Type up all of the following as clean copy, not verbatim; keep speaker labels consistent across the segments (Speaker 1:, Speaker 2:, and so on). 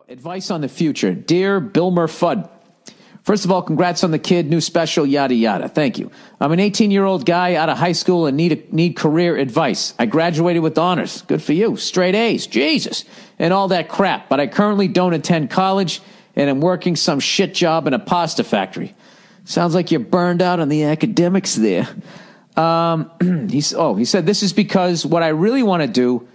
Speaker 1: Advice on the future. Dear Bill Fudd, first of all, congrats on the kid, new special, yada, yada. Thank you. I'm an 18-year-old guy out of high school and need career advice. I graduated with honors. Good for you. Straight A's. Jesus. And all that crap. But I currently don't attend college and am working some shit job in a pasta factory. Sounds like you're burned out on the academics there. He said, this is because what I really want to do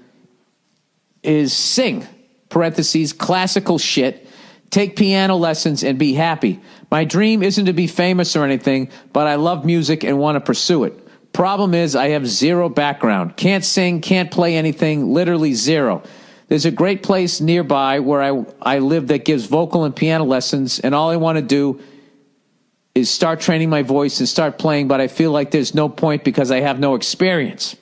Speaker 1: is sing. Parentheses, classical shit, take piano lessons and be happy. My dream isn't to be famous or anything, but I love music and want to pursue it. Problem is I have zero background. Can't sing, can't play anything, literally zero. There's a great place nearby where I live that gives vocal and piano lessons, and all I want to do is start training my voice and start playing, but I feel like there's no point because I have no experience.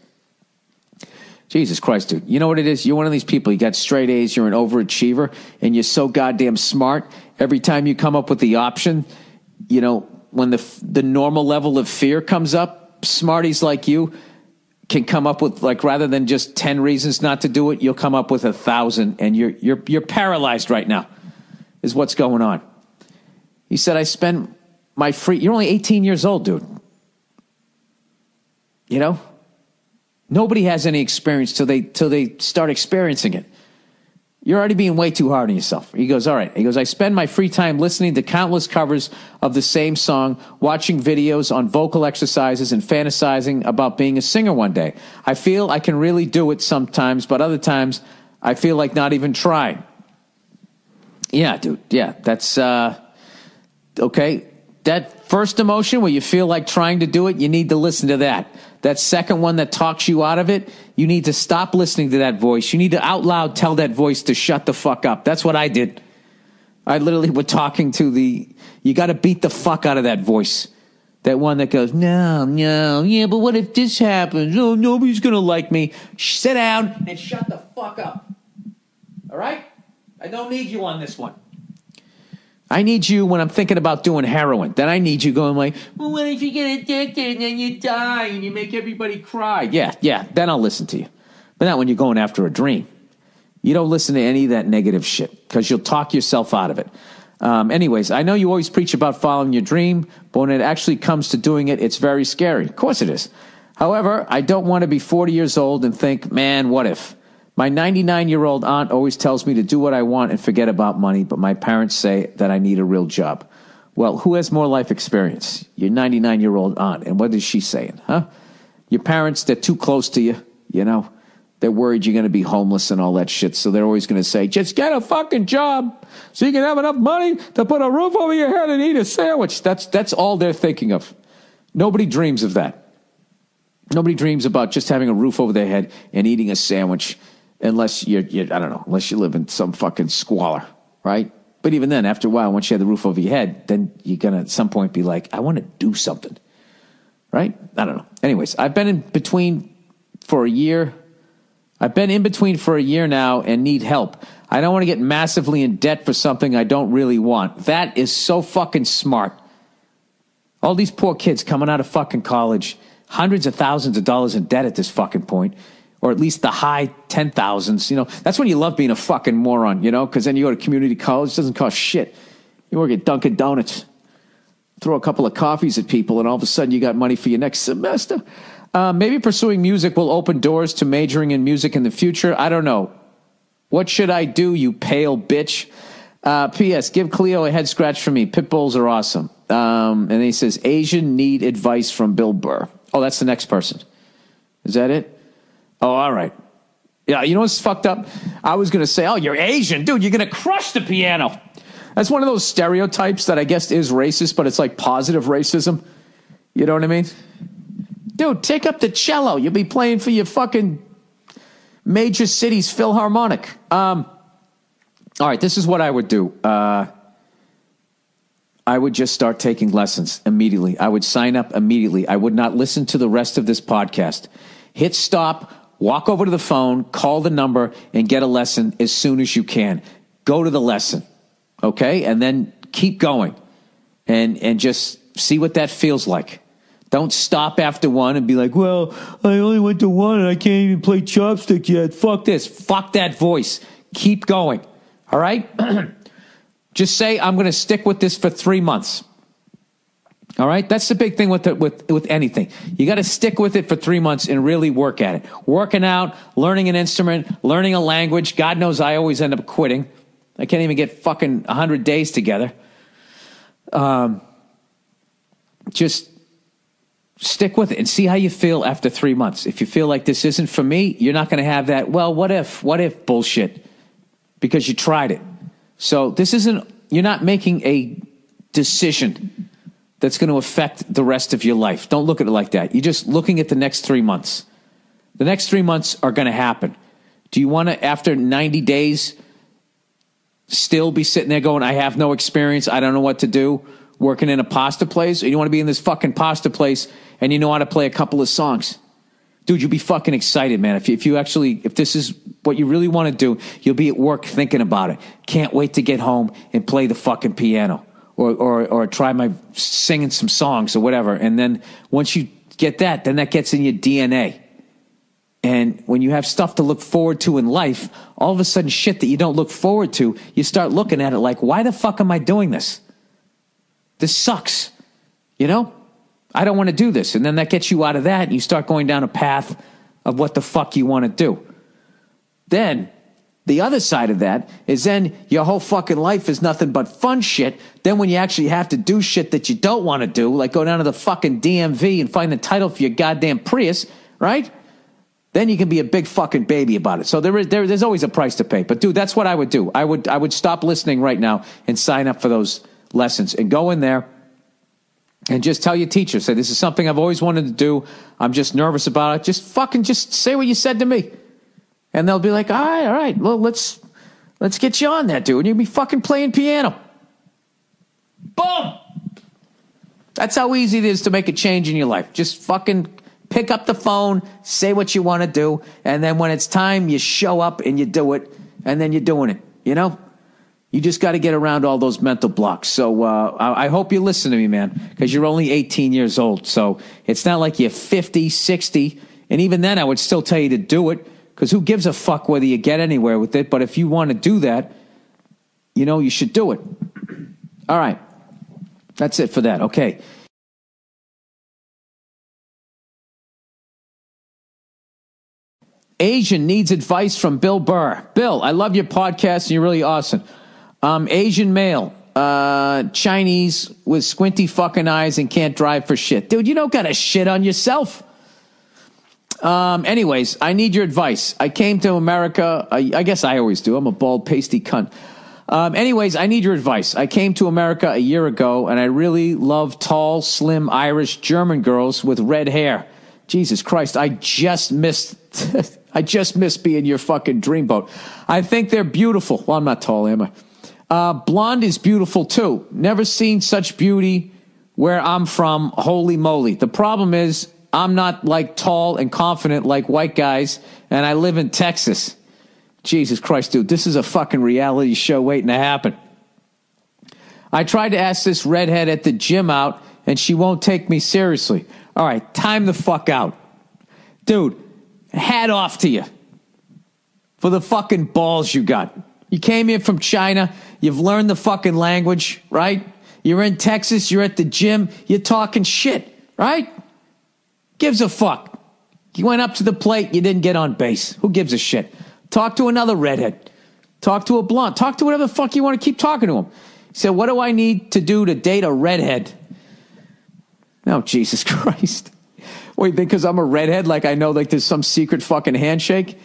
Speaker 1: Jesus Christ, dude. You know what it is? You're one of these people. You got straight A's. You're an overachiever, and you're so goddamn smart. Every time you come up with the option, you know, when the normal level of fear comes up, smarties like you can come up with, like, rather than just 10 reasons not to do it, you'll come up with 1,000, and you're paralyzed right now, is what's going on. He said, I spend my free... You're only 18 years old, dude. You know? Nobody has any experience till they start experiencing it. You're already being way too hard on yourself. He goes, all right. He goes, I spend my free time listening to countless covers of the same song, watching videos on vocal exercises, and fantasizing about being a singer one day. I feel I can really do it sometimes, but other times I feel like not even trying. Yeah, dude. Yeah, that's okay. That first emotion where you feel like trying to do it, you need to listen to that. That second one that talks you out of it, you need to stop listening to that voice. You need to out loud tell that voice to shut the fuck up. That's what I did. I literally was talking to you got to beat the fuck out of that voice. That one that goes, no, yeah, but what if this happens? Oh, nobody's going to like me. Sit down and shut the fuck up. All right? I don't need you on this one. I need you when I'm thinking about doing heroin. Then I need you going like, well, what if you get addicted and then you die and you make everybody cry? Yeah, then I'll listen to you. But not when you're going after a dream. You don't listen to any of that negative shit because you'll talk yourself out of it. Anyways, I know you always preach about following your dream, but when it actually comes to doing it, it's very scary. Of course it is. However, I don't want to be 40 years old and think, man, what if? My 99-year-old aunt always tells me to do what I want and forget about money, but my parents say that I need a real job. Well, who has more life experience? Your 99-year-old aunt. And what is she saying, huh? Your parents, they're too close to you, you know. They're worried you're going to be homeless and all that shit, so they're always going to say, just get a fucking job so you can have enough money to put a roof over your head and eat a sandwich. That's all they're thinking of. Nobody dreams of that. Nobody dreams about just having a roof over their head and eating a sandwich. Unless I don't know, unless you live in some fucking squalor, right? But even then, after a while, once you have the roof over your head, then you're going to at some point be like, I want to do something, right? I don't know. Anyways, I've been in between for a year now and need help. I don't want to get massively in debt for something I don't really want. That is so fucking smart. All these poor kids coming out of fucking college, hundreds of thousands of dollars in debt at this fucking point. Or at least the high 10,000s, you know. That's when you love being a fucking moron, you know, because then you go to community college, it doesn't cost shit. You work at Dunkin' Donuts, throw a couple of coffees at people, and all of a sudden you got money for your next semester. Maybe pursuing music will open doors to majoring in music in the future. I don't know. What should I do, you pale bitch? P.S. Give Cleo a head scratch for me. Pit bulls are awesome. And then he says, Asian need advice from Bill Burr. Oh, that's the next person. Is that it? Oh, all right. Yeah, you know what's fucked up? I was going to say, oh, you're Asian. Dude, you're going to crush the piano. That's one of those stereotypes that I guess is racist, but it's like positive racism. You know what I mean? Dude, take up the cello. You'll be playing for your fucking major city's Philharmonic. All right, this is what I would do. I would just start taking lessons immediately. I would sign up immediately. I would not listen to the rest of this podcast. Hit stop. Walk over to the phone, call the number, and get a lesson as soon as you can. Go to the lesson, okay? And then keep going and just see what that feels like. Don't stop after one and be like, well, I only went to one and I can't even play chopstick yet. Fuck this. Fuck that voice. Keep going, All right? Just say, I'm going to stick with this for 3 months. All right? That's the big thing with anything. You got to stick with it for 3 months and really work at it. Working out, learning an instrument, learning a language. God knows I always end up quitting. I can't even get fucking 100 days together. Just stick with it and see how you feel after 3 months. If you feel like this isn't for me, you're not going to have that, well, what if bullshit, because you tried it. So you're not making a decision that's going to affect the rest of your life. Don't look at it like that. You're just looking at the next 3 months. The next 3 months are going to happen. Do you want to, after 90 days, still be sitting there going, I have no experience, I don't know what to do, working in a pasta place? Or you want to be in this fucking pasta place and you know how to play a couple of songs? Dude, you'll be fucking excited, man. If this is what you really want to do, you'll be at work thinking about it. Can't wait to get home and play the fucking piano or try my singing some songs or whatever. And then once you get that, then that gets in your DNA. And when you have stuff to look forward to in life, all of a sudden shit that you don't look forward to, you start looking at it like, why the fuck am I doing this? This sucks. You know? I don't want to do this. And then that gets you out of that and you start going down a path of what the fuck you want to do. Then the other side of that is then your whole fucking life is nothing but fun shit. Then when you actually have to do shit that you don't want to do, like go down to the fucking DMV and find the title for your goddamn Prius, right? Then you can be a big fucking baby about it. So there's always a price to pay. But dude, that's what I would do. I would stop listening right now and sign up for those lessons and go in there and just tell your teacher, say, this is something I've always wanted to do. I'm just nervous about it. Just say what you said to me. And they'll be like, all right. Well, let's get you on that, dude. And you'll be fucking playing piano. Boom. That's how easy it is to make a change in your life. Just fucking pick up the phone, say what you want to do, and then when it's time, you show up and you do it, and then you're doing it, you know? You just got to get around all those mental blocks. So I hope you listen to me, man, because you're only 18 years old. So it's not like you're 50, 60, and even then I would still tell you to do it, because who gives a fuck whether you get anywhere with it? But if you want to do that, you know, you should do it. All right. That's it for that. Okay. Asian needs advice from Bill Burr. Bill, I love your podcast, and you're really awesome. Asian male, Chinese with squinty fucking eyes and can't drive for shit. Dude, you don't got to shit on yourself. Anyways, I need your advice. I came to America. I guess I always do. I'm a bald, pasty cunt. Anyways, I need your advice. I came to America a year ago, and I really love tall, slim, Irish, German girls with red hair. Jesus Christ, I just missed being your fucking dreamboat. I think they're beautiful. Well, I'm not tall, am I? Blonde is beautiful too. Never seen such beauty where I'm from. Holy moly. The problem is I'm not like tall and confident like white guys, and I live in Texas. Jesus Christ, dude, this is a fucking reality show waiting to happen. I tried to ask this redhead at the gym out, and she won't take me seriously. All right, time the fuck out. Dude, hat off to you for the fucking balls you got. You came here from China. You've learned the fucking language, right? You're in Texas. You're at the gym. You're talking shit, right? Gives a fuck. You went up to the plate. You didn't get on base. Who gives a shit? Talk to another redhead. Talk to a blonde. Talk to whatever the fuck you want to keep talking to him. He said, what do I need to do to date a redhead? Oh, Jesus Christ. Wait, because I'm a redhead, like I know like there's some secret fucking handshake?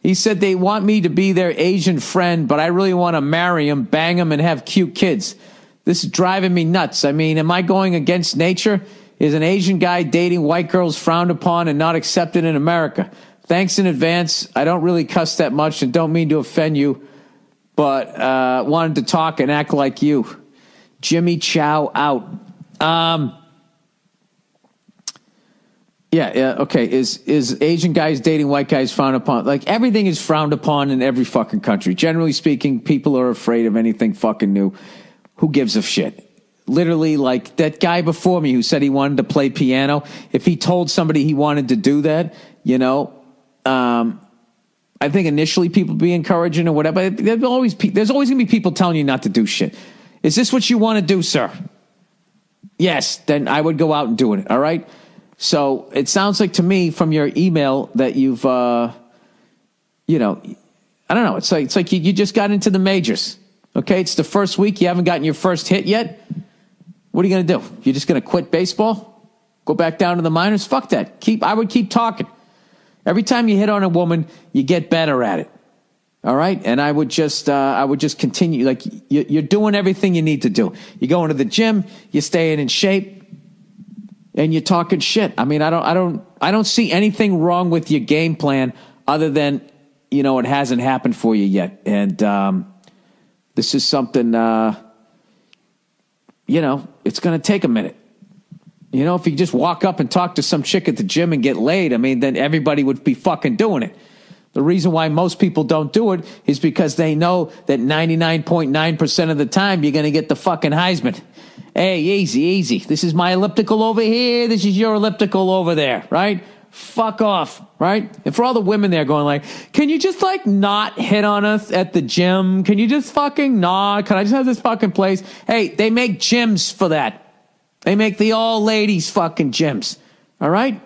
Speaker 1: He said they want me to be their Asian friend, but I really want to marry him, bang him, and have cute kids. This is driving me nuts. I mean, am I going against nature? Is an Asian guy dating white girls frowned upon and not accepted in America? Thanks in advance. I don't really cuss that much and don't mean to offend you, but wanted to talk and act like you. Jimmy Chow out. Yeah, okay. Is Asian guys dating white guys frowned upon? Like, everything is frowned upon in every fucking country. Generally speaking, people are afraid of anything fucking new. Who gives a shit? Literally, like, that guy before me who said he wanted to play piano, if he told somebody he wanted to do that, you know, I think initially people be encouraging or whatever. There's always going to be people telling you not to do shit. Is this what you want to do, sir? Yes, then I would go out and do it. All right. So it sounds like to me from your email that you've, I don't know. It's like you just got into the majors. Okay. It's the first week. You haven't gotten your first hit yet. What are you going to do? You're just going to quit baseball? Go back down to the minors? Fuck that. I would keep talking. Every time you hit on a woman, you get better at it. All right? And I would just continue. Like, you're doing everything you need to do. You're going to the gym, you're staying in shape, and you're talking shit. I mean, I don't see anything wrong with your game plan other than, it hasn't happened for you yet. And this is something, it's going to take a minute. If you just walk up and talk to some chick at the gym and get laid, I mean, then everybody would be fucking doing it. The reason why most people don't do it is because they know that 99.9% of the time you're going to get the fucking Heisman. Hey, easy. This is my elliptical over here. This is your elliptical over there, right? Fuck off, right? And for all the women there going like, can you just not hit on us at the gym? Can you just fucking not? Can I just have this fucking place? Hey, they make gyms for that. They make the all ladies fucking gyms. All right?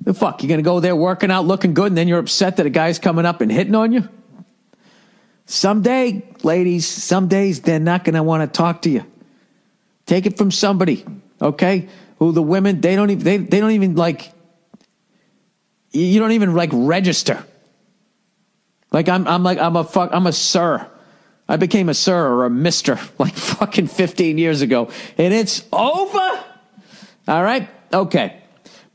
Speaker 1: The fuck, you're going to go there working out, looking good, and then you're upset that a guy's coming up and hitting on you? Someday, ladies, some days they're not going to want to talk to you. Take it from somebody, okay? Who the women, they don't even like, you don't even like register. Like I'm a sir. I became a sir or a mister like fucking 15 years ago. And it's over. All right? Okay.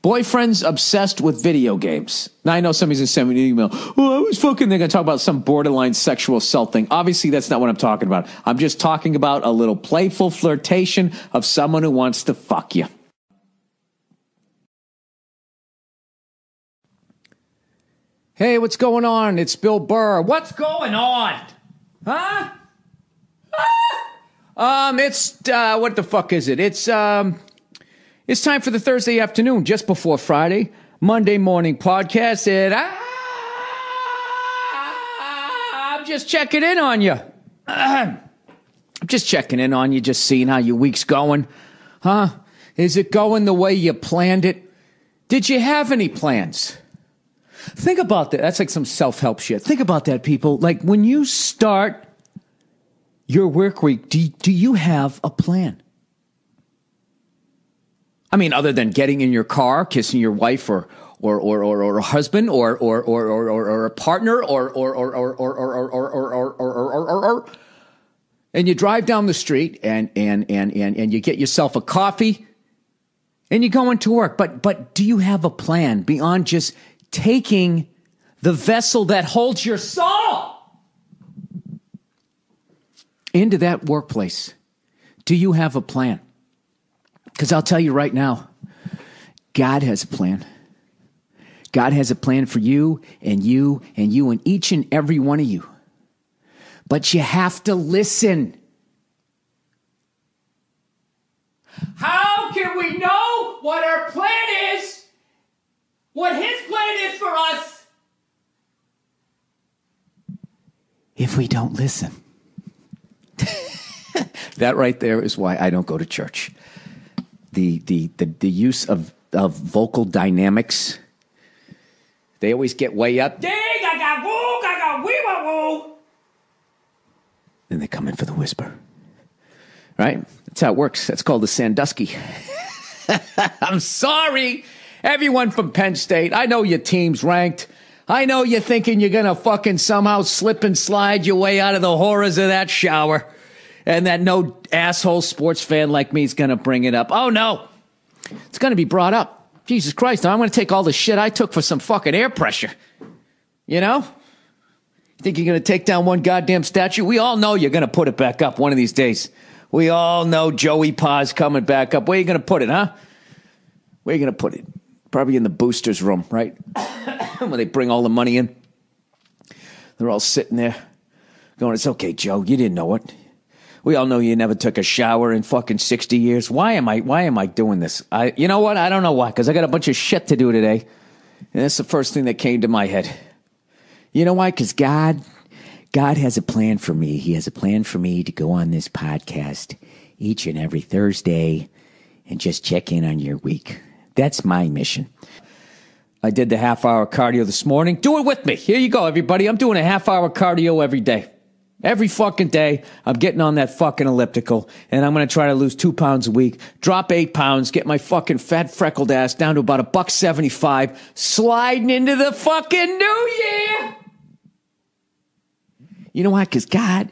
Speaker 1: Boyfriends obsessed with video games. Now, I know somebody's going to send me an email. Oh, I was fucking, they're going to talk about some borderline sexual assault thing. Obviously, that's not what I'm talking about. I'm just talking about a little playful flirtation of someone who wants to fuck you. Hey, what's going on? It's Bill Burr. What's going on? Huh? It's what the fuck is it? It's time for the Thursday afternoon, just before Friday, Monday morning podcast, and I'm just checking in on you. I'm just checking in on you, just seeing how your week's going. Huh? Is it going the way you planned it? Did you have any plans? Think about that. That's like some self-help shit. Think about that, people. Like, when you start your work week, do you have a plan? I mean, other than getting in your car, kissing your wife or a husband or a partner or and you drive down the street and you get yourself a coffee and you go into work. But do you have a plan beyond just taking the vessel that holds your soul into that workplace? Do you have a plan? Because I'll tell you right now, God has a plan. God has a plan for you and you and you and each and every one of you. But you have to listen. How can we know what our plan is? What his plan is for us? If we don't listen. That right there is why I don't go to church. The use of vocal dynamics. They always get way up. Then they come in for the whisper. Right? That's how it works. That's called the Sandusky. I'm sorry, everyone from Penn State. I know your team's ranked. I know you're thinking you're going to fucking somehow slip and slide your way out of the horrors of that shower. And that no asshole sports fan like me is going to bring it up. Oh, no. It's going to be brought up. Jesus Christ, I'm going to take all the shit I took for some fucking air pressure. You know? You think you're going to take down one goddamn statue? We all know you're going to put it back up one of these days. We all know Joey Pa's coming back up. Where are you going to put it, huh? Where are you going to put it? Probably in the boosters room, right? When they bring all the money in. They're all sitting there going, it's okay, Joe. You didn't know it. We all know you never took a shower in fucking 60 years. Why am I doing this? You know what? I don't know why, because I got a bunch of shit to do today. And that's the first thing that came to my head. You know why? Because God has a plan for me. He has a plan for me to go on this podcast each and every Thursday and just check in on your week. That's my mission. I did the half-hour cardio this morning. Do it with me. Here you go, everybody. I'm doing a half-hour cardio every day. Every fucking day, I'm getting on that fucking elliptical, and I'm going to try to lose 2 pounds a week, drop 8 pounds, get my fucking fat, freckled ass down to about $1.75, sliding into the fucking new year. You know why? Because God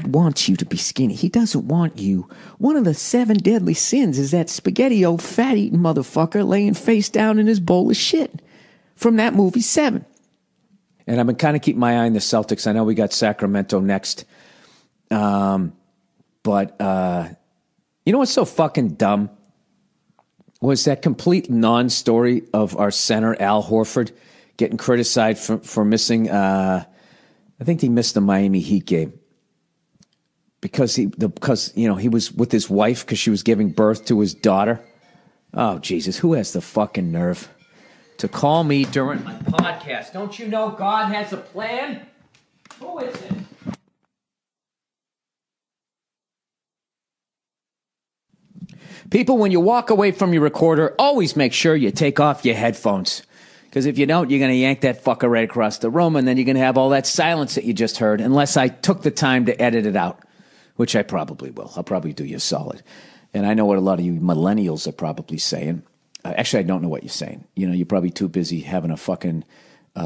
Speaker 1: wants you to be skinny. He doesn't want you. One of the 7 deadly sins is that spaghetti old fat-eating motherfucker laying face down in his bowl of shit from that movie 7. And I've been kind of keeping my eye on the Celtics. I know we got Sacramento next. But you know what's so fucking dumb? Was that complete non-story of our center, Al Horford, getting criticized for missing, I think he missed the Miami Heat game. Because he was with his wife because she was giving birth to his daughter. Oh, Jesus, who has the fucking nerve to call me during my podcast? Don't you know God has a plan? Who is it? People, when you walk away from your recorder, always make sure you take off your headphones. Because if you don't, you're going to yank that fucker right across the room, and then you're going to have all that silence that you just heard, unless I took the time to edit it out, which I probably will. I'll probably do you a solid. And I know what a lot of you millennials are probably saying. Actually, I don't know what you're saying. You know, you're probably too busy having a fucking,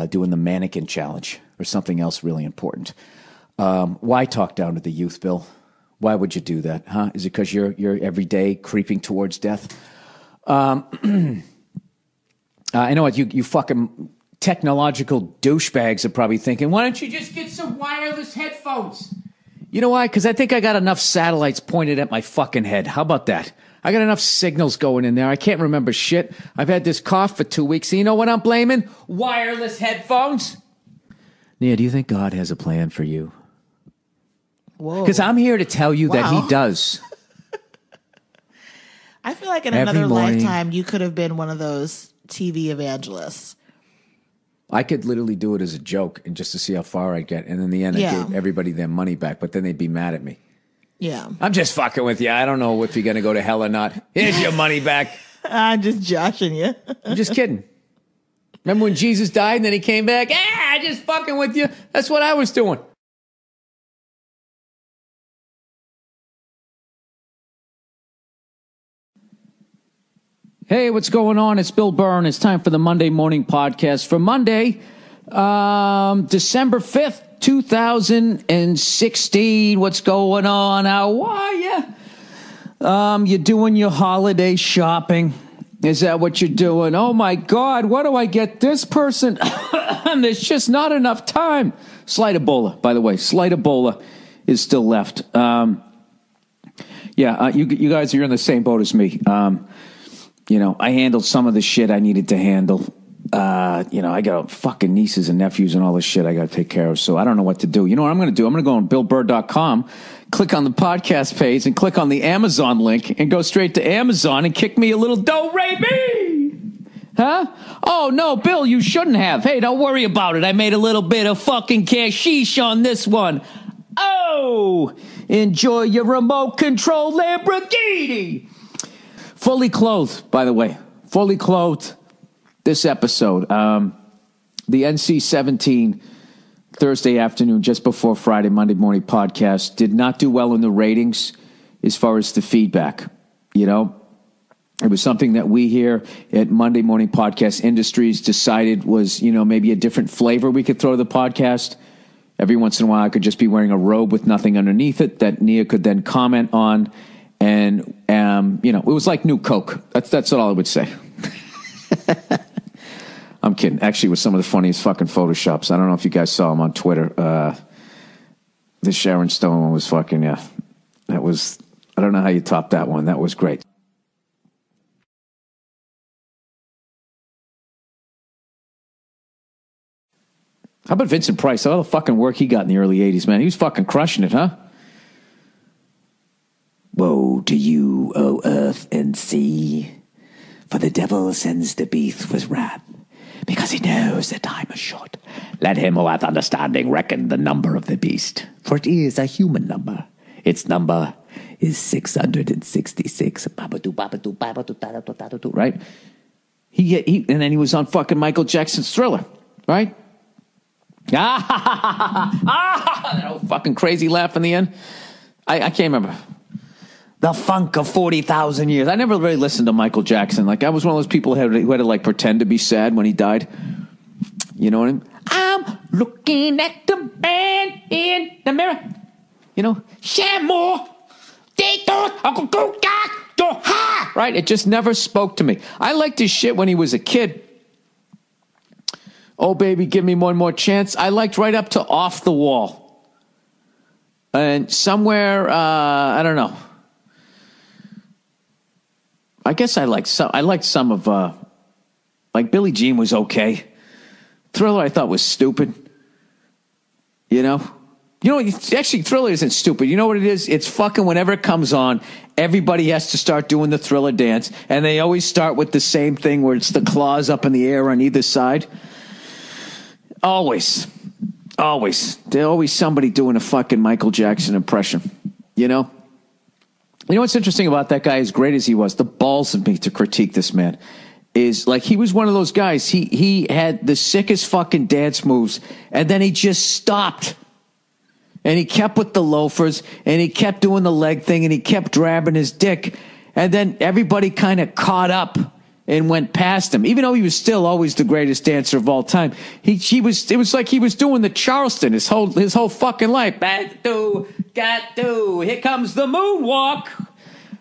Speaker 1: doing the mannequin challenge or something else really important. Why talk down to the youth, Bill? Why would you do that, huh? Is it because you're every day creeping towards death? I know what you fucking technological douchebags are probably thinking, why don't you just get some wireless headphones? You know why? Because I think I got enough satellites pointed at my fucking head. How about that? I got enough signals going in there. I can't remember shit. I've had this cough for 2 weeks. So you know what I'm blaming? Wireless headphones. Nia, do you think God has a plan for you?
Speaker 2: Whoa.
Speaker 1: Because I'm here to tell you that he does.
Speaker 2: I feel like in another lifetime, you could have been one of those TV evangelists.
Speaker 1: I could literally do it as a joke and just to see how far I'd get. And in the end, I gave everybody their money back, but then they'd be mad at me.
Speaker 2: Yeah.
Speaker 1: I'm just fucking with you. I don't know if you're going to go to hell or not. Here's your money back.
Speaker 2: I'm just joshing you.
Speaker 1: I'm just kidding. Remember when Jesus died and then he came back? Just fucking with you. That's what I was doing. Hey, what's going on? It's Bill Burr, and it's time for the Monday Morning Podcast for Monday, December 5th, 2016. What's going on? How are you? You doing your holiday shopping? Is that what you're doing? Oh, my God, what do I get this person? There's just not enough time. Slight Ebola, by the way. Slight Ebola is still left. You guys are in the same boat as me. You know, I handled some of the shit I needed to handle. I got fucking nieces and nephews and all this shit I got to take care of. So I don't know what to do. You know what I'm going to do? I'm going to go on BillBurr.com, click on the podcast page, and click on the Amazon link, and go straight to Amazon and kick me a little do-re-mi. Huh? Oh, no, Bill, you shouldn't have. Hey, don't worry about it. I made a little bit of fucking cashish on this one. Oh, enjoy your remote control Lamborghini. Fully clothed, by the way. Fully clothed this episode. The NC-17 Thursday afternoon, just before Friday, Monday morning podcast, did not do well in the ratings as far as the feedback. You know, it was something that we here at Monday Morning Podcast Industries decided was, maybe a different flavor we could throw to the podcast. Every once in a while, I could just be wearing a robe with nothing underneath it that Nia could then comment on. And, it was like new Coke. That's all I would say. I'm kidding. Actually, it was some of the funniest fucking Photoshops. I don't know if you guys saw them on Twitter. The Sharon Stone one was fucking, that was, I don't know how you topped that one. That was great. How about Vincent Price? All the fucking work he got in the early 80s, man. He was fucking crushing it, huh? Woe to you, O earth and sea, for the devil sends the beast with wrath. because he knows that time is short. Let him who hath understanding reckon the number of the beast, for it is a human number. Its number is 666. Right? And then he was on fucking Michael Jackson's Thriller, right? That old fucking crazy laugh in the end. I can't remember. The funk of 40,000 years. I never really listened to Michael Jackson. Like, I was one of those people who had to like pretend to be sad when he died. You know what I mean? I'm looking at the man in the mirror. You know, right? It just never spoke to me. I liked his shit when he was a kid. Oh, baby, give me one more chance. I liked right up to Off the Wall. And somewhere, I don't know. I guess I liked some of, like Billie Jean was okay. Thriller I thought was stupid. You know, actually Thriller isn't stupid. You know what it is? It's fucking whenever it comes on, everybody has to start doing the Thriller dance. And they always start with the same thing where it's the claws up in the air on either side. Always. There's always somebody doing a fucking Michael Jackson impression. You know? You know what's interesting about that guy, as great as he was, the balls of me to critique this man, is like he was one of those guys. He had the sickest fucking dance moves, and then he just stopped. And he kept with the loafers, and he kept doing the leg thing, and he kept grabbing his dick. And then everybody kind of caught up and went past him, even though he was still always the greatest dancer of all time. It was like he was doing the Charleston his whole fucking life. Got to, here comes the moonwalk,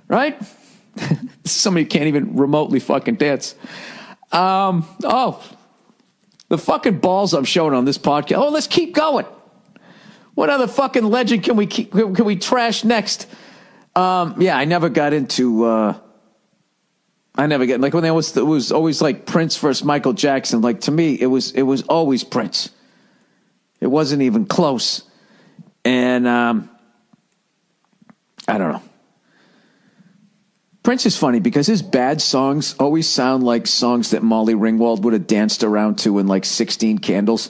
Speaker 1: right? Somebody can't even remotely fucking dance. The fucking balls I'm showing on this podcast. Oh, let's keep going. What other fucking legend can we trash next? I never got into. Like when it was always like Prince versus Michael Jackson. Like to me, it was always Prince. It wasn't even close. And I don't know. Prince is funny because his bad songs always sound like songs that Molly Ringwald would have danced around to in like 16 Candles.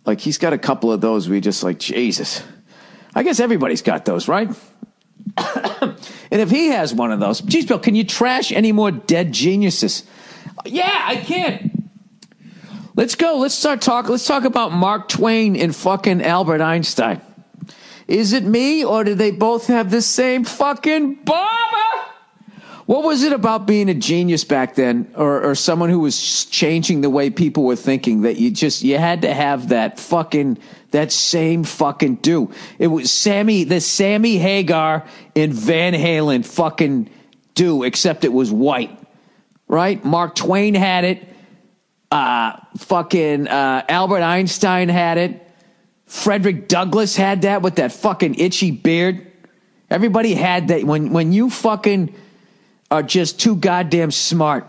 Speaker 1: Like he's got a couple of those where you're just like, Jesus. I guess everybody's got those, right? And if he has one of those, geez, Bill, can you trash any more dead geniuses? Yeah, I can. Let's go. Let's talk about Mark Twain and fucking Albert Einstein. Is it me, or do they both have the same fucking barber? What was it about being a genius back then, or someone who was changing the way people were thinking, that you had to have that same fucking do? It was the Sammy Hagar in Van Halen fucking do, except it was white, right? Mark Twain had it. Albert Einstein had it. Frederic Douglass had that with that fucking itchy beard. Everybody had that. When you fucking are just too goddamn smart,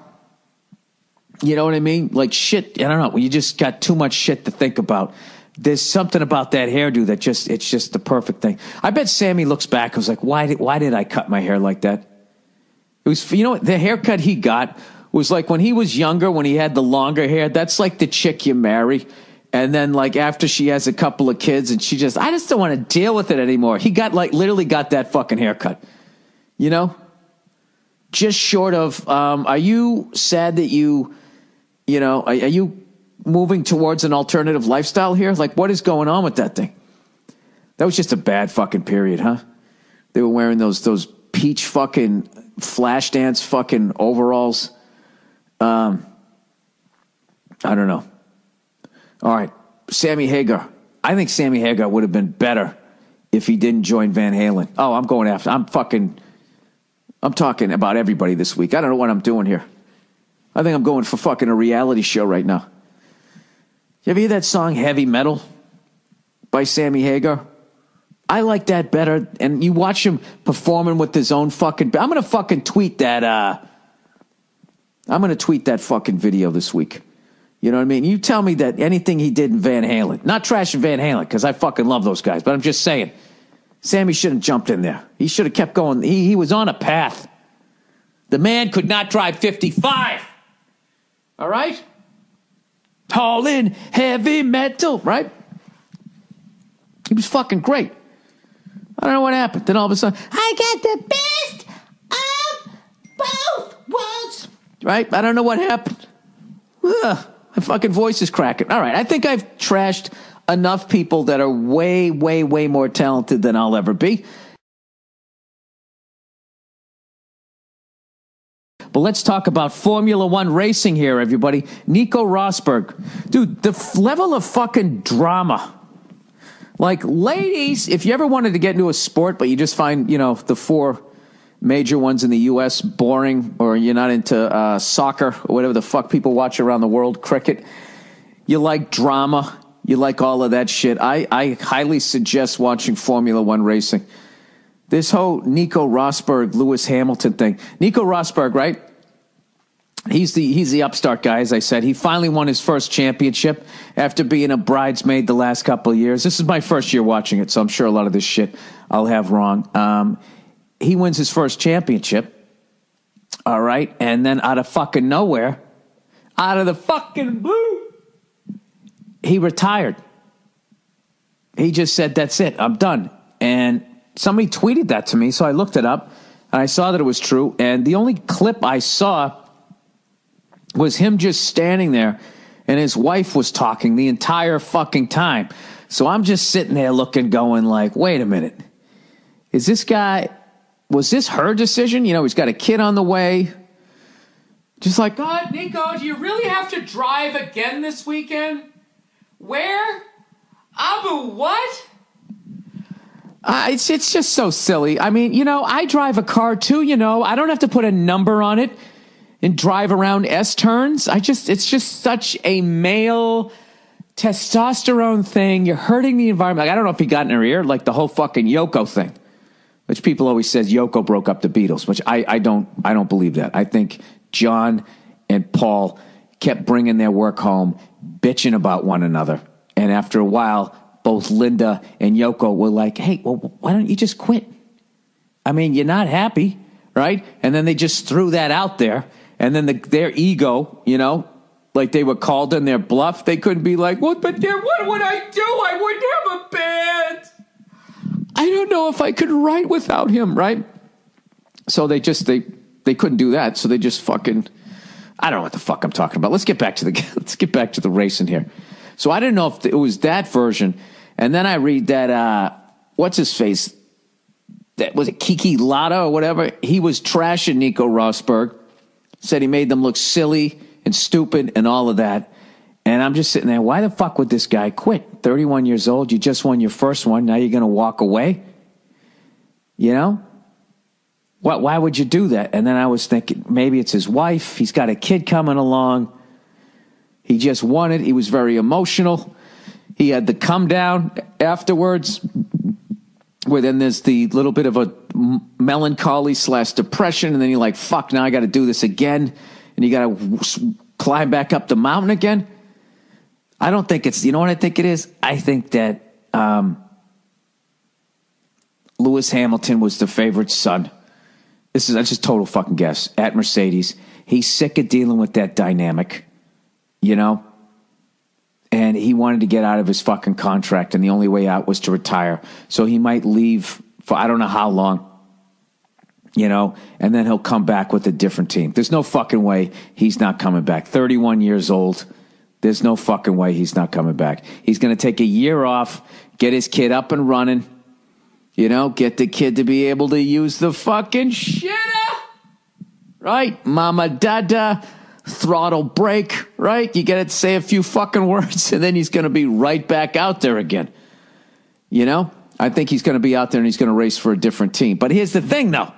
Speaker 1: you know what I mean? Like shit, I don't know. When you just got too much shit to think about. There's something about that hairdo that it's just the perfect thing. I bet Sammy looks back and was like, why did I cut my hair like that? It was, you know what, the haircut he got was like when he was younger, when he had the longer hair. That's like the chick you marry. And then like after she has a couple of kids and I just don't want to deal with it anymore. He literally got that fucking haircut, you know? Just short of, are you sad that are you moving towards an alternative lifestyle here? Like, what is going on with that thing? That was just a bad fucking period, huh? They were wearing those peach fucking flash dance fucking overalls. I don't know. All right, Sammy Hagar. I think Sammy Hagar would have been better if he didn't join Van Halen. Oh, I'm talking about everybody this week. I don't know what I'm doing here. I think I'm going for fucking a reality show right now. You ever hear that song Heavy Metal by Sammy Hagar? I like that better. And you watch him performing with his own fucking... I'm going to fucking tweet that... I'm going to tweet that fucking video this week. You know what I mean? You tell me that anything he did in Van Halen... Not trashing Van Halen, because I fucking love those guys. But I'm just saying, Sammy shouldn't have jumped in there. He should have kept going. He was on a path. The man could not drive 55. All right? All in heavy metal, right? He was fucking great. I don't know what happened. Then all of a sudden, I got the best of both worlds. Right? I don't know what happened. Ugh, my fucking voice is cracking. All right, I think I've trashed enough people that are way, way, way more talented than I'll ever be. But let's talk about Formula One racing here, everybody. Nico Rosberg. Dude, the level of fucking drama. Like, ladies, if you ever wanted to get into a sport, but you just find, the 4 major ones in the U.S. boring, or you're not into soccer or whatever the fuck people watch around the world, cricket, you like drama, you like all of that shit, I highly suggest watching Formula One racing. This whole Nico Rosberg, Lewis Hamilton thing. Nico Rosberg, right? He's the upstart guy, as I said. He finally won his first championship after being a bridesmaid the last couple of years. This is my first year watching it, so I'm sure a lot of this shit I'll have wrong. He wins his first championship, all right? And then out of fucking nowhere, out of the fucking blue, he retired. He just said, that's it, I'm done. And somebody tweeted that to me, so I looked it up, and I saw that it was true. And the only clip I saw was him just standing there, and his wife was talking the entire fucking time. So I'm just sitting there looking, going like, wait a minute. Was this her decision? He's got a kid on the way. Just like, God, Nico, do you really have to drive again this weekend? Where? Abu, what? It's just so silly. I mean, I drive a car too, I don't have to put a number on it and drive around S-turns. It's just such a male testosterone thing. You're hurting the environment. Like, I don't know if he got in her ear, like the whole fucking Yoko thing, which people always says Yoko broke up the Beatles, which I don't believe that. I think John and Paul kept bringing their work home, bitching about one another. And after a while, both Linda and Yoko were like, hey, well, why don't you just quit? I mean, you're not happy, right? And then they just threw that out there. And then their ego, like they were called in their bluff. They couldn't be like, well, but then what would I do? I wouldn't have a band. I don't know if I could write without him, right? So they couldn't do that. So they just fucking, I don't know what the fuck I'm talking about. Let's get back to the racing here. So I didn't know if it was that version. And then I read that, what's his face? That was it, Kiki Lada or whatever. He was trashing Nico Rosberg. Said he made them look silly and stupid and all of that. And I'm just sitting there, why the fuck would this guy quit? 31 years old, you just won your first one, now you're going to walk away? Why would you do that? And then I was thinking, maybe it's his wife. He's got a kid coming along. He just won it. He was very emotional. He had the come down afterwards, where then there's the little bit of a melancholy / depression, and then you're like, fuck, now I got to do this again, and you got to climb back up the mountain again. I don't think it's, you know what I think it is? I think that Lewis Hamilton was the favorite son. That's just total fucking guess. At Mercedes, he's sick of dealing with that dynamic, and he wanted to get out of his fucking contract, and the only way out was to retire. So he might leave for I don't know how long, and then he'll come back with a different team. There's no fucking way he's not coming back. 31 years old. There's no fucking way he's not coming back. He's going to take a year off, get his kid up and running, get the kid to be able to use the fucking shitter, right? Mama, dada, throttle brake, right? You got to say a few fucking words, and then he's going to be right back out there again. I think he's going to be out there and he's going to race for a different team. But here's the thing, though.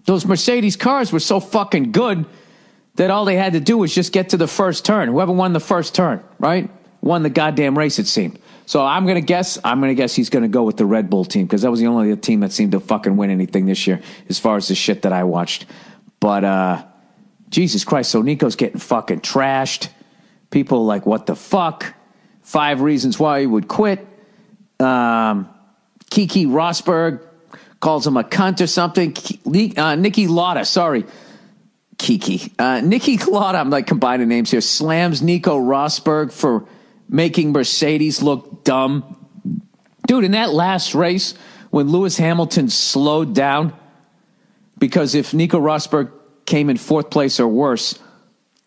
Speaker 1: Those Mercedes cars were so fucking good that all they had to do was just get to the first turn. Whoever won the first turn, right, won the goddamn race, it seemed. So I'm going to guess he's going to go with the Red Bull team, because that was the only team that seemed to fucking win anything this year as far as the shit that I watched. But, Jesus Christ, so Nico's getting fucking trashed. People are like, what the fuck? 5 reasons why he would quit. Kiki Rosberg calls him a cunt or something. Nikki Lauda, sorry. Kiki. Nikki Claude, I'm like combining names here, slams Nico Rosberg for making Mercedes look dumb. Dude, in that last race, when Lewis Hamilton slowed down, because if Nico Rosberg came in fourth place or worse,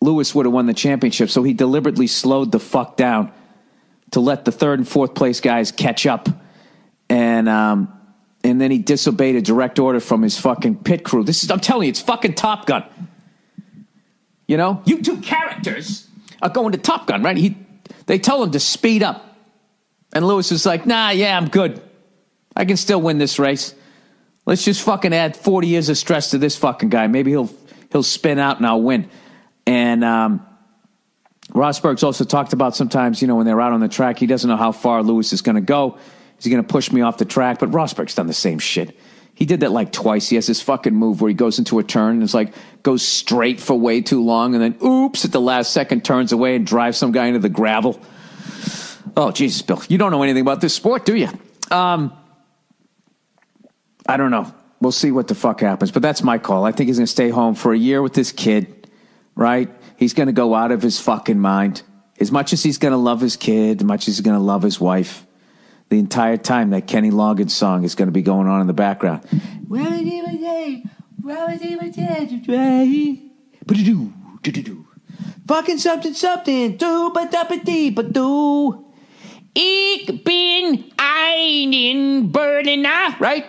Speaker 1: Lewis would have won the championship. So he deliberately slowed the fuck down to let the third and fourth place guys catch up. And then he disobeyed a direct order from his fucking pit crew. I'm telling you, it's fucking Top Gun. You know, you two characters are going to Top Gun, right? They tell him to speed up. And Lewis is like, nah, yeah, I'm good. I can still win this race. Let's just fucking add 40 years of stress to this fucking guy. Maybe he'll spin out and I'll win. And Rosberg's also talked about sometimes, you know, when they're out on the track, he doesn't know how far Lewis is going to go. Is he going to push me off the track? But Rosberg's done the same shit. He did that like twice. He has this fucking move where he goes into a turn and it's like goes straight for way too long and then oops at the last second turns away and drives some guy into the gravel. Oh, Jesus, Bill. You don't know anything about this sport, do you? I don't know. We'll see what the fuck happens. But that's my call. I think he's going to stay home for a year with this kid, right? He's going to go out of his fucking mind. As much as he's going to love his kid, as much as he's going to love his wife, the entire time that Kenny Loggins song is going to be going on in the background. Fucking something, do. Ich bin einen Berliner, right?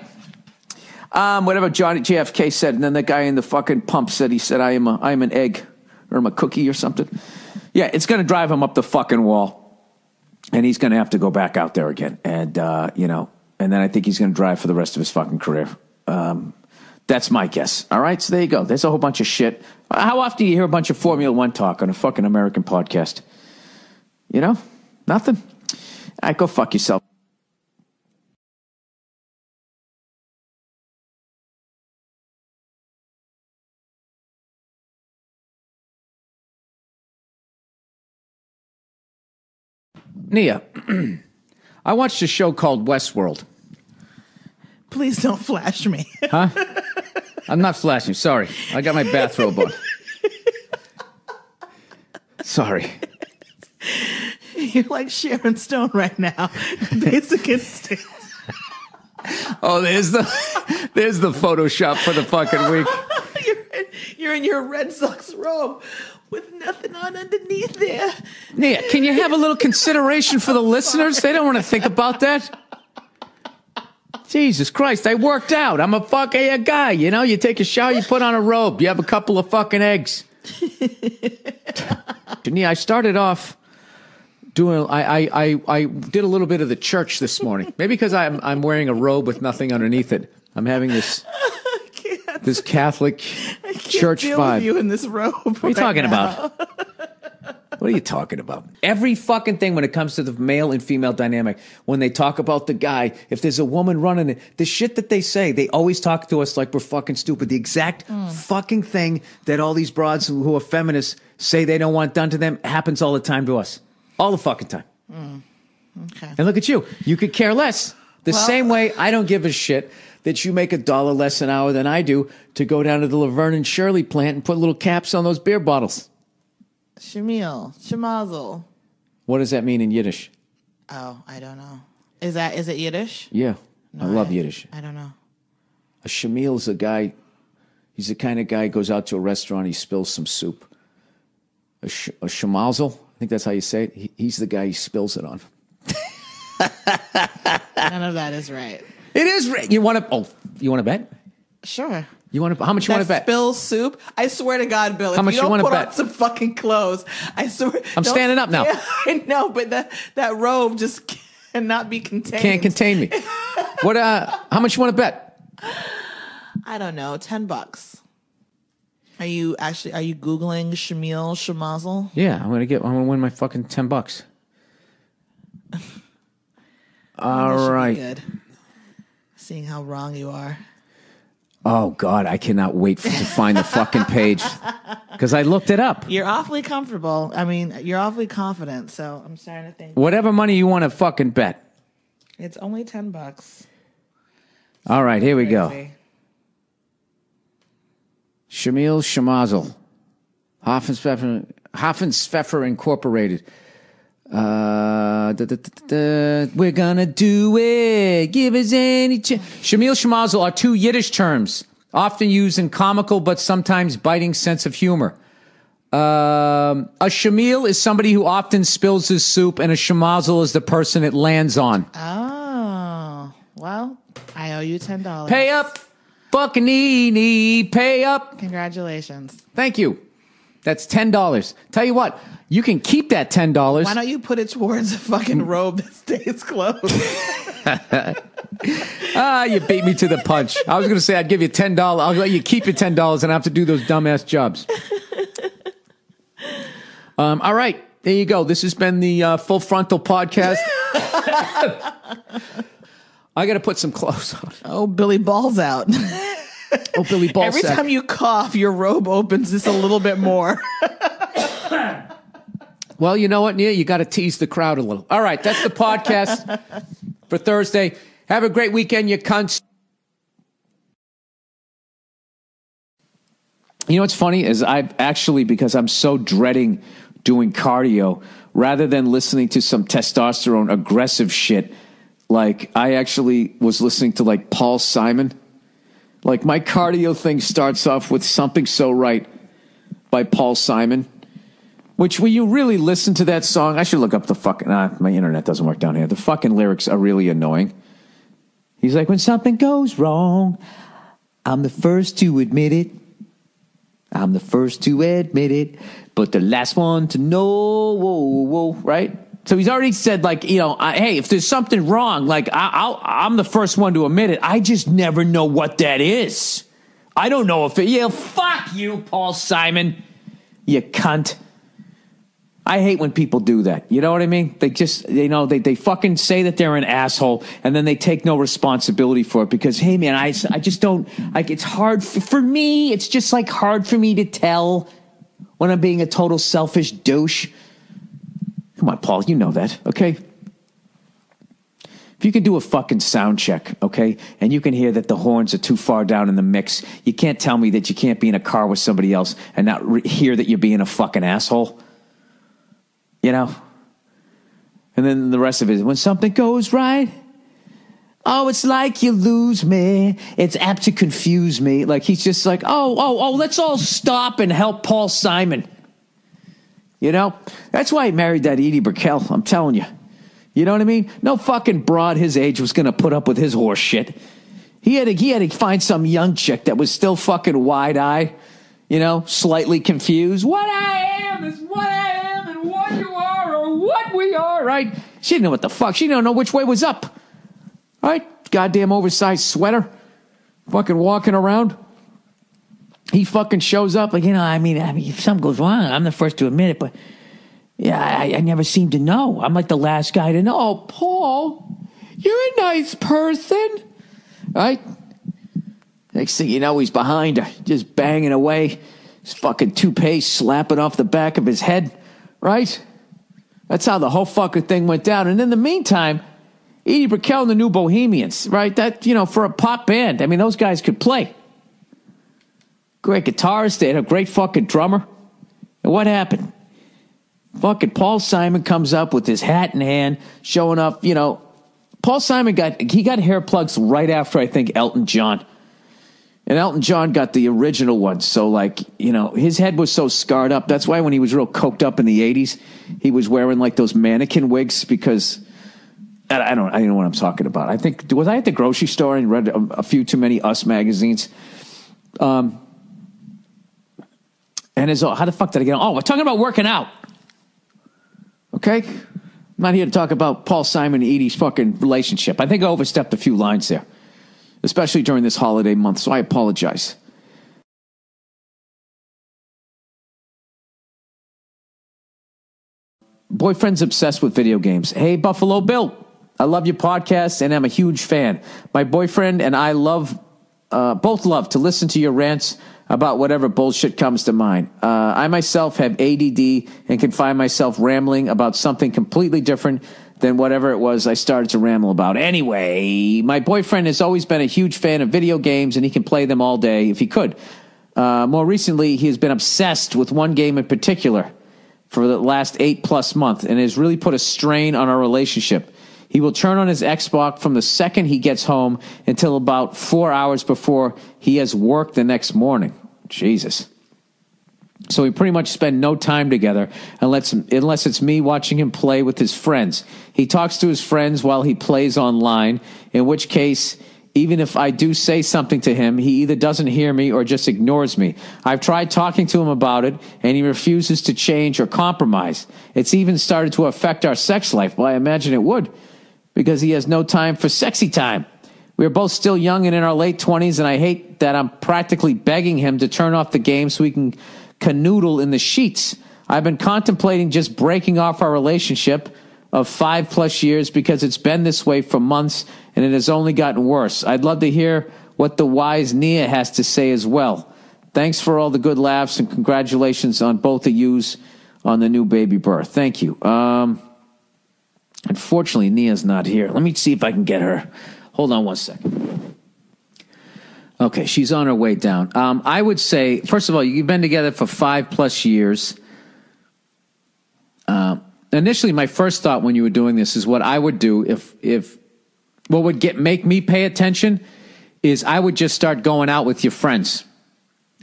Speaker 1: Whatever Johnny JFK said, and then the guy in the fucking pump said, I'm an egg, or I'm a cookie or something. Yeah, it's going to drive him up the fucking wall, and he's going to have to go back out there again, and and then I think he's going to drive for the rest of his fucking career. That's my guess. All right, so there you go. There's a whole bunch of shit. How often do you hear a bunch of Formula One talk on a fucking American podcast? You know, nothing. All right, go fuck yourself. Nia, I watched a show called Westworld.
Speaker 2: Please don't flash me.
Speaker 1: Huh? I'm not flashing. Sorry. I got my bathrobe on. Sorry.
Speaker 2: You're like Sharon Stone right now. Basic Instinct.
Speaker 1: Oh, there's the Photoshop for the fucking week.
Speaker 2: You're in your Red Sox robe with nothing on underneath there.
Speaker 1: Nia, can you have a little consideration for the listeners? They don't want to think about that. Jesus Christ, I worked out. I'm a fucking guy, you know? You take a shower, you put on a robe, you have a couple of fucking eggs. Nia, I started off doing, I did a little bit of the church this morning. Maybe because I'm wearing a robe with nothing underneath it. I'm having this Catholic church vibe.
Speaker 2: With you in this robe.
Speaker 1: What are you talking about? What are you talking about? Every fucking thing when it comes to the male and female dynamic, when they talk about the guy, if there's a woman running it, the shit that they say, they always talk to us like we're fucking stupid. The exact fucking thing that all these broads who are feminists say they don't want done to them happens all the time to us. All the fucking time.
Speaker 2: Okay.
Speaker 1: And look at you. You could care less. Same way I don't give a shit that you make $1 less an hour than I do to go down to the Laverne and Shirley plant and put little caps on those beer bottles.
Speaker 2: Shamil, Shemazel.
Speaker 1: What does that mean in Yiddish?
Speaker 2: Oh, I don't know. Is it Yiddish?
Speaker 1: Yeah. No, I love Yiddish.
Speaker 2: I don't know.
Speaker 1: A shamil is a guy, he's the kind of guy who goes out to a restaurant, he spills some soup. A shemazel, I think that's how you say it. He's the guy he spills it on.
Speaker 2: None of that is right.
Speaker 1: It is right. You want to bet?
Speaker 2: Sure.
Speaker 1: How much you want to bet?
Speaker 2: Spill soup. I swear to God, Bill, if you don't put on some fucking clothes, I swear.
Speaker 1: I'm standing up now.
Speaker 2: Yeah, I know, but that robe just cannot be contained.
Speaker 1: Can't contain me. What? How much you want to bet?
Speaker 2: I don't know. $10. Are you Googling Shamil Shemazel?
Speaker 1: Yeah, I'm gonna win my fucking $10. All right.
Speaker 2: Good. Seeing how wrong you are.
Speaker 1: Oh, God, I cannot wait to find the fucking page because I looked it up.
Speaker 2: You're awfully comfortable. I mean, you're awfully confident, so I'm starting to think.
Speaker 1: Whatever money you want to fucking bet.
Speaker 2: It's only $10.
Speaker 1: All right, here we go. Shamil Shamazel. Hoffenspfeffer Incorporated. We're gonna do it. Give us any chance. Shamil Shamazel are two Yiddish terms, often used in comical but sometimes biting sense of humor. A shamil is somebody who often spills his soup, and a shamazel is the person it lands on.
Speaker 2: Oh, well, I owe you $10.
Speaker 1: Pay up, fucking pay up.
Speaker 2: Congratulations.
Speaker 1: Thank you. That's $10. Tell you what, you can keep that $10.
Speaker 2: Why don't you put it towards a fucking robe that stays closed?
Speaker 1: You beat me to the punch. I was going to say I'd give you $10. I'll let you keep your $10 and I have to do those dumbass jobs. All right, there you go. This has been the Full Frontal Podcast. I got to put some clothes on.
Speaker 2: Oh, Billy Ball's out.
Speaker 1: Oh, Billy Ball.
Speaker 2: Every time you cough, your robe opens just a little bit more.
Speaker 1: Well, you know what, Nia? You got to tease the crowd a little. All right, that's the podcast for Thursday. Have a great weekend, you cunts. You know what's funny is I've actually, because I'm so dreading doing cardio, rather than listening to some testosterone aggressive shit, like I actually was listening to like Paul Simon. Like my cardio thing starts off with Something So Right by Paul Simon, which when you really listen to that song, I should look up the fucking, my internet doesn't work down here. The fucking lyrics are really annoying. He's like, when something goes wrong, I'm the first to admit it. I'm the first to admit it, but the last one to know, right? So he's already said, like, you know, hey, if there's something wrong, like, I'm the first one to admit it. I just never know what that is. I don't know if it, yeah, fuck you, Paul Simon, you cunt. I hate when people do that. You know what I mean? They just, you know, they fucking say that they're an asshole and then they take no responsibility for it because, hey, man, I just don't, like, it's hard for me. It's just like hard for me to tell when I'm being a total selfish douche. Come on, Paul, you know that, okay? If you can do a fucking sound check, okay, and you can hear that the horns are too far down in the mix, you can't tell me that you can't be in a car with somebody else and not hear that you're being a fucking asshole. You know? And then the rest of it is, when something goes right, oh, it's like you lose me. It's apt to confuse me. Like, he's just like, oh, let's all stop and help Paul Simon. You know? That's why he married that Edie Brickell, I'm telling you. You know what I mean? No fucking broad his age was going to put up with his horse shit. He had to find some young chick that was still fucking wide-eyed, you know, slightly confused. What I am is what I am, and what you are or what we are, right? She didn't know what the fuck. She didn't know which way was up. All right? Goddamn oversized sweater. Fucking walking around. He fucking shows up like, you know, I mean, if something goes wrong, I'm the first to admit it, but yeah, I never seem to know. I'm like the last guy to know. Oh, Paul, you're a nice person. Right? Next thing you know, he's behind her, just banging away. His fucking toupee slapping off the back of his head. Right? That's how the whole fucking thing went down. And in the meantime, Edie Brickell and the New Bohemians, right? That, you know, for a pop band, I mean, those guys could play. Great guitarist. They had a great fucking drummer. And what happened? Fucking Paul Simon comes up with his hat in hand, showing up, you know. Paul Simon got hair plugs right after, I think, Elton John. And Elton John got the original one. So, like, you know, his head was so scarred up. That's why when he was real coked up in the 80s, he was wearing, like, those mannequin wigs because I don't know what I'm talking about. I think, was I at the grocery store and read a few too many Us magazines? And how the fuck did I get on? Oh, we're talking about working out. Okay? I'm not here to talk about Paul Simon and Edie's fucking relationship. I think I overstepped a few lines there, especially during this holiday month, so I apologize. Boyfriend's obsessed with video games. Hey, Buffalo Bill, I love your podcast, and I'm a huge fan. My boyfriend and I both love to listen to your rants about whatever bullshit comes to mind. I myself have ADD and can find myself rambling about something completely different than whatever it was I started to ramble about. Anyway, my boyfriend has always been a huge fan of video games, and he can play them all day if he could. More recently, he has been obsessed with one game in particular for the last 8+ months and has really put a strain on our relationship. He will turn on his Xbox from the second he gets home until about 4 hours before he has work the next morning. Jesus. So we pretty much spend no time together unless it's me watching him play with his friends. He talks to his friends while he plays online, in which case, even if I do say something to him, he either doesn't hear me or just ignores me. I've tried talking to him about it, and he refuses to change or compromise. It's even started to affect our sex life. Well, I imagine it would, because he has no time for sexy time. We are both still young and in our late 20s, and I hate that I'm practically begging him to turn off the game so we can canoodle in the sheets. I've been contemplating just breaking off our relationship of 5+ years because it's been this way for months and it has only gotten worse. I'd love to hear what the wise Nia has to say as well. Thanks for all the good laughs and congratulations on both of yous on the new baby birth. Thank you. Unfortunately, Nia's not here. Let me see if I can get her. Hold on one second. Okay, she's on her way down. I would say, first of all, you've been together for 5+ years. Initially, my first thought when you were doing this is what I would do if what would make me pay attention is I would just start going out with your friends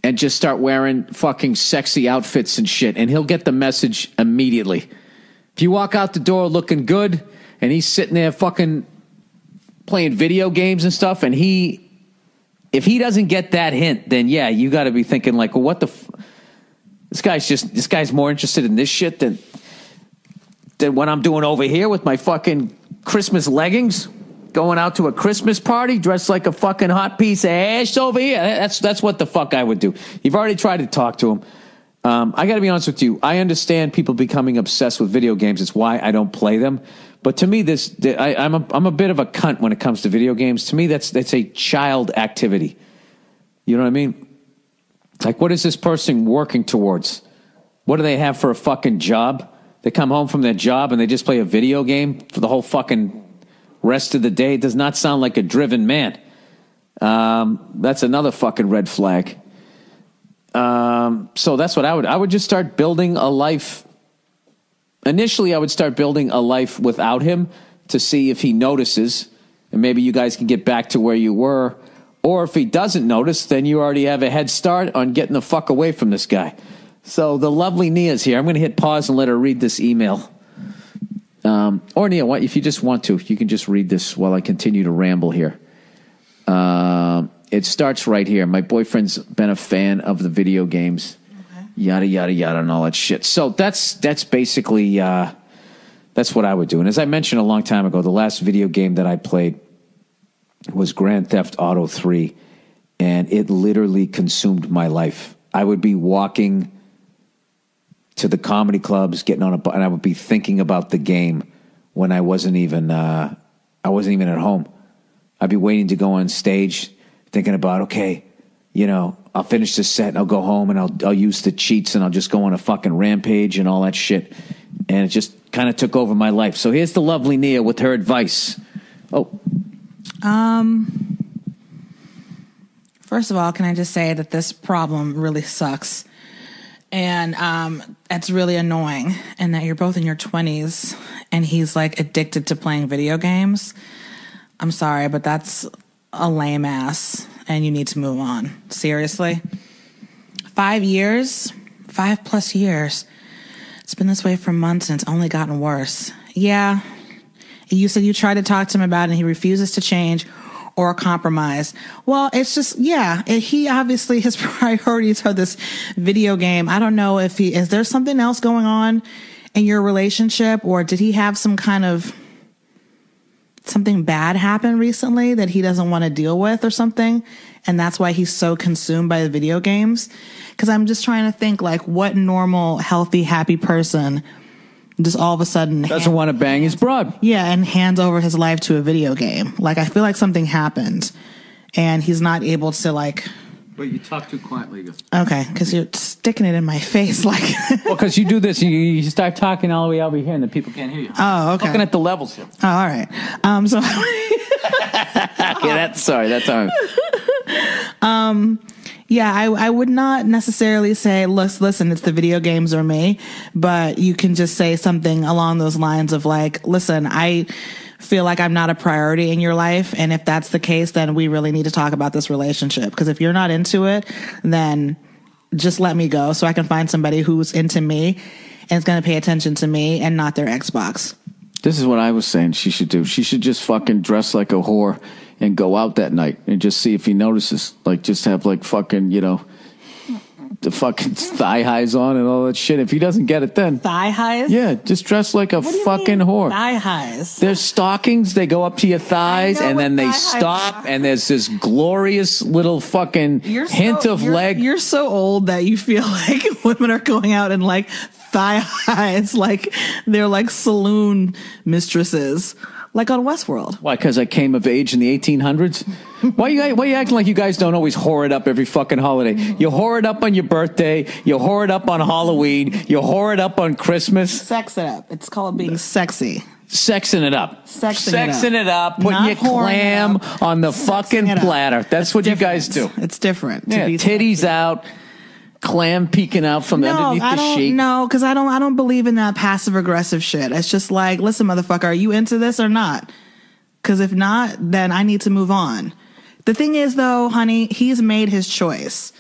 Speaker 1: and just start wearing fucking sexy outfits and shit, and he'll get the message immediately. If you walk out the door looking good and he's sitting there fucking playing video games and stuff, and if he doesn't get that hint, then yeah, you got to be thinking like, well, what the this guy's more interested in this shit than what I'm doing over here with my fucking Christmas leggings, going out to a Christmas party dressed like a fucking hot piece of ass over here. That's what the fuck I would do. You've already tried to talk to him. I got to be honest with you. I understand people becoming obsessed with video games. It's why I don't play them. But to me, I'm a bit of a cunt when it comes to video games. To me, that's a child activity. You know what I mean? Like, what is this person working towards? What do they have for a fucking job? They come home from their job and they just play a video game for the whole fucking rest of the day. It does not sound like a driven man. That's another fucking red flag. So that's what I would just start building a life. Initially, I would start building a life without him to see if he notices, and maybe you guys can get back to where you were. Or if he doesn't notice, then you already have a head start on getting the fuck away from this guy. So the lovely Nia's here. I'm going to hit pause and let her read this email. Or Nia, if you just want to, you can just read this while I continue to ramble here. It starts right here. My boyfriend's been a fan of the video games. Yada, yada, yada, and all that shit. So that's basically, that's what I would do. And as I mentioned a long time ago, the last video game that I played was Grand Theft Auto 3, and it literally consumed my life. I would be walking to the comedy clubs, getting on and I would be thinking about the game when I wasn't even at home. I'd be waiting to go on stage, thinking about, okay, you know, I'll finish this set and I'll go home and I'll use the cheats and I'll just go on a fucking rampage and all that shit. And it just kind of took over my life. So here's the lovely Nia with her advice.
Speaker 2: First of all, can I just say that this problem really sucks. And it's really annoying. And that you're both in your 20s and he's like addicted to playing video games. I'm sorry, but that's a lame ass. And you need to move on. Seriously. 5 years, 5+ years. It's been this way for months and it's only gotten worse. Yeah. You said you tried to talk to him about it and he refuses to change or compromise. Well, it's just, yeah, he obviously, his priorities are this video game. I don't know if is there something else going on in your relationship, or did he have some kind of something bad happen recently that he doesn't want to deal with or something? And that's why he's so consumed by the video games. Cause I'm just trying to think like what normal, healthy, happy person just all of a sudden
Speaker 1: doesn't want to bang his broad.
Speaker 2: Yeah. And hands over his life to a video game. Like, I feel like something happened and he's not able to like,
Speaker 1: but you talk too quietly.
Speaker 2: Okay, because you're sticking it in my face, like.
Speaker 1: Well, because you do this, you start talking all the way over here, and the people can't hear you.
Speaker 2: Oh, okay.
Speaker 1: Looking at the levels here.
Speaker 2: Oh, all right. So.
Speaker 1: Okay, that's all right.
Speaker 2: Yeah, I would not necessarily say, listen, it's the video games or me, but you can just say something along those lines of like, listen, I feel like I'm not a priority in your life. And if that's the case, then we really need to talk about this relationship. Because if you're not into it, then just let me go so I can find somebody who's into me and is going to pay attention to me and not their Xbox.
Speaker 1: This is what I was saying she should do. She should just fucking dress like a whore and go out that night and just see if he notices. Like, just have like fucking, you know, the fucking thigh highs on and all that shit. If he doesn't get it, then
Speaker 2: thigh highs.
Speaker 1: Yeah, just dress like a fucking whore.
Speaker 2: Thigh highs.
Speaker 1: There's stockings. They go up to your thighs and then they stop. And there's this glorious little fucking hint of leg.
Speaker 2: You're so old that you feel like women are going out in like thigh highs, like they're like saloon mistresses. Like on Westworld.
Speaker 1: Why? Because I came of age in the 1800s? Why you acting like you guys don't always whore it up every fucking holiday? You whore it up on your birthday. You whore it up on Halloween. You whore it up on Christmas.
Speaker 2: Sex it up. It's called being sexy.
Speaker 1: Sexing it up.
Speaker 2: Sexing
Speaker 1: it up. Putting
Speaker 2: Not
Speaker 1: your clam on the fucking platter. That's what
Speaker 2: different.
Speaker 1: You guys do.
Speaker 2: It's different.
Speaker 1: Yeah, titties sexy. Out. Clam peeking out from underneath the sheet.
Speaker 2: No, because I don't believe in that passive aggressive shit. It's just like, listen, motherfucker, are you into this or not? Because if not, then I need to move on. The thing is, though, honey, he's made his choice.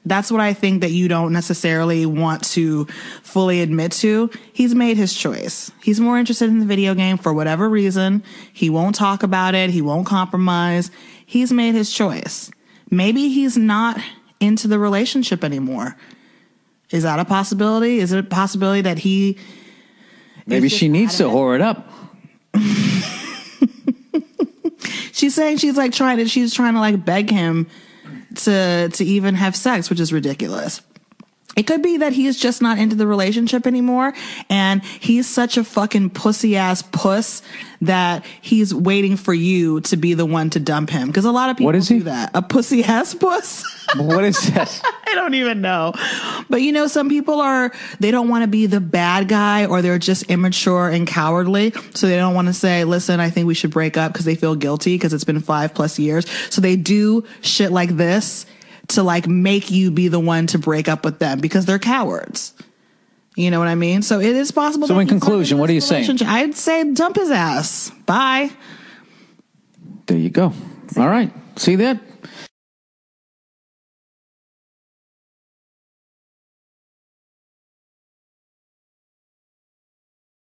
Speaker 2: That's what I think that you don't necessarily want to fully admit to. He's made his choice. He's more interested in the video game for whatever reason. He won't talk about it. He won't compromise. He's made his choice. Maybe he's not into the relationship anymore. Is that a possibility? Is it a possibility that he
Speaker 1: maybe she needs to whore it up?
Speaker 2: She's saying she's trying to like beg him to even have sex, which is ridiculous. It could be that he's just not into the relationship anymore and he's such a fucking pussy ass puss that he's waiting for you to be the one to dump him. Because a lot of people do that. A pussy ass puss.
Speaker 1: What is that?
Speaker 2: I don't even know. But you know, some people they don't want to be the bad guy, or they're just immature and cowardly. So they don't want to say, listen, I think we should break up, because they feel guilty because it's been 5+ years. So they do shit like this to like make you be the one to break up with them because they're cowards. You know what I mean? So it is possible.
Speaker 1: So in conclusion, what are you saying?
Speaker 2: I'd say dump his ass. Bye.
Speaker 1: There you go. All right. See that?